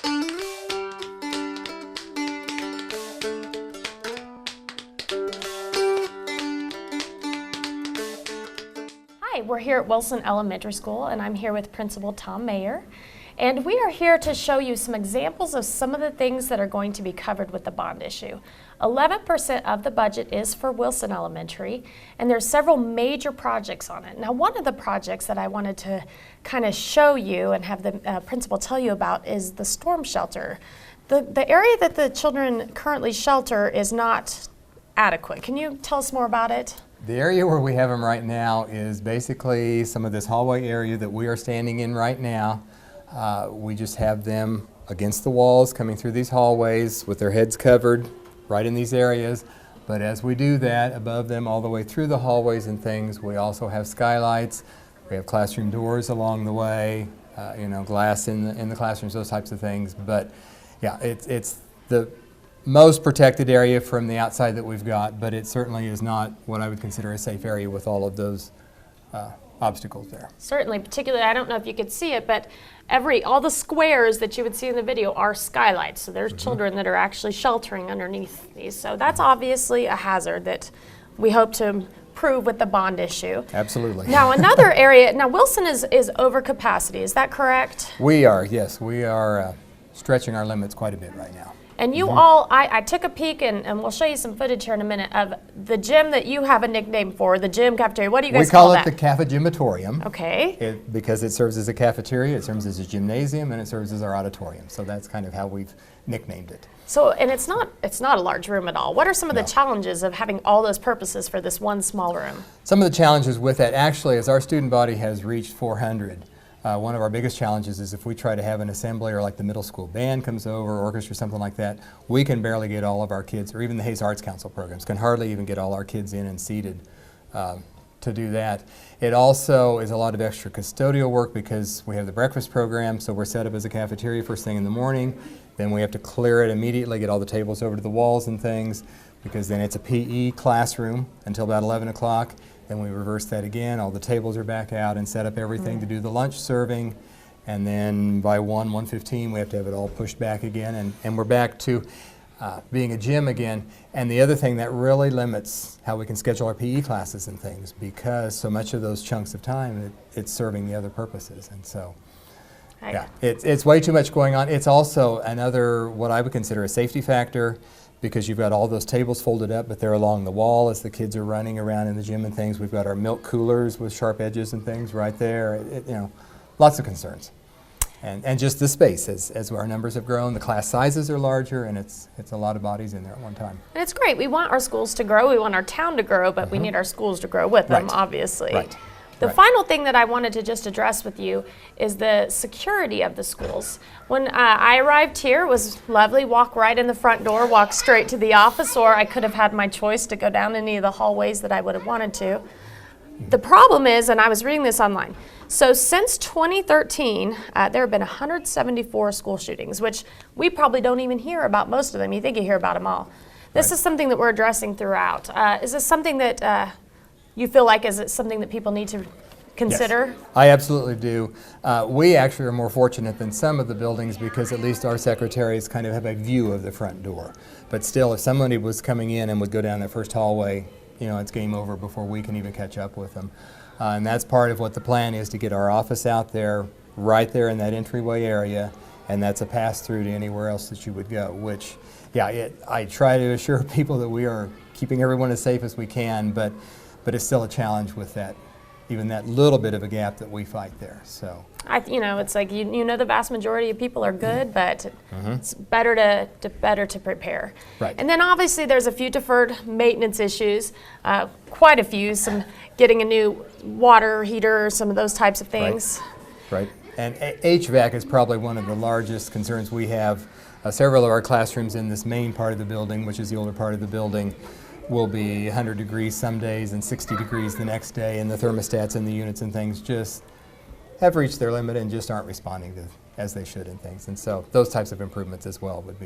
Hi, we're here at Wilson Elementary School, and I'm here with Principal Tom Meagher. And we are here to show you some examples of some of the things that are going to be covered with the bond issue. 11% of the budget is for Wilson Elementary, and there's several major projects on it. Now, one of the projects that I wanted to kind of show you and have the principal tell you about is the storm shelter. The area that the children currently shelter is not adequate. Can you tell us more about it? The area where we have them right now is basically some of this hallway area that we are standing in right now. We just have them against the walls coming through these hallways with their heads covered right in these areas. But as we do that, above them all the way through the hallways and things, we also have skylights. We have classroom doors along the way, glass in the classrooms, those types of things. But yeah, it's the most protected area from the outside that we've got, but it certainly is not what I would consider a safe area with all of those obstacles there. Certainly, particularly, I don't know if you could see it, but all the squares that you would see in the video are skylights. So there's children that are actually sheltering underneath these. So that's obviously a hazard that we hope to prove with the bond issue. Absolutely. Now another area, Wilson is over capacity, is that correct? We are, yes. We are stretching our limits quite a bit right now. And you all, I took a peek, and we'll show you some footage here in a minute of the gym that you have a nickname for, the gym cafeteria. What do you guys call that? We call it the Cafe-Gymatorium. Okay. Because it serves as a cafeteria, it serves as a gymnasium, and it serves as our auditorium. So that's kind of how we've nicknamed it. So, and it's not a large room at all. What are some of the challenges of having all those purposes for this one small room? Some of the challenges with that, actually, as our student body has reached 400, one of our biggest challenges is if we try to have an assembly or like the middle school band comes over, orchestra, something like that, we can barely get all of our kids, or even the Hayes Arts Council programs, can hardly even get all our kids in and seated to do that. It also is a lot of extra custodial work because we have the breakfast program, so we're set up as a cafeteria first thing in the morning. Then we have to clear it immediately, get all the tables over to the walls and things, because then it's a PE classroom until about 11 o'clock. Then we reverse that again, all the tables are back out and set up everything to do the lunch serving. And then by 1:15 we have to have it all pushed back again, and we're back to being a gym again. And the other thing that really limits how we can schedule our PE classes and things, because so much of those chunks of time, it's serving the other purposes. And so, yeah, it's way too much going on. It's also another, what I would consider a safety factor, because you've got all those tables folded up, but they're along the wall as the kids are running around in the gym and things. We've got our milk coolers with sharp edges and things right there. Lots of concerns. And just the space, as our numbers have grown, the class sizes are larger, and it's a lot of bodies in there at one time. And it's great. We want our schools to grow. We want our town to grow, but we need our schools to grow with them, obviously. Right. The final thing that I wanted to just address with you is the security of the schools. When I arrived here, it was lovely, walk right in the front door, walk straight to the office, or I could have had my choice to go down any of the hallways that I would have wanted to. The problem is, and I was reading this online, so since 2013, there have been 174 school shootings, which we probably don't even hear about most of them. You think you hear about them all. This is something that we're addressing throughout. Is this something that you feel like is it something that people need to consider? Yes, I absolutely do. We actually are more fortunate than some of the buildings because at least our secretaries kind of have a view of the front door. But still, if somebody was coming in and would go down that first hallway, it's game over before we can even catch up with them. And that's part of what the plan is, to get our office out there, right there in that entryway area, and that's a pass-through to anywhere else that you would go, which, I try to assure people that we are keeping everyone as safe as we can, but it's still a challenge with that, even that little bit of a gap that we fight there. So, it's like the vast majority of people are good, but it's better to prepare. Right. And then obviously there's a few deferred maintenance issues, quite a few. Some getting a new water heater, some of those types of things. Right. And HVAC is probably one of the largest concerns we have. Several of our classrooms in this main part of the building, which is the older part of the building, will be 100 degrees some days and 60 degrees the next day, and the thermostats and the units and things just have reached their limit and just aren't responding as they should and things. And so those types of improvements as well would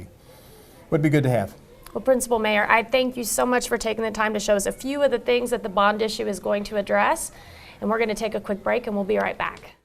be good to have. Well, Principal Meagher, I thank you so much for taking the time to show us a few of the things that the bond issue is going to address. And we're going to take a quick break and we'll be right back.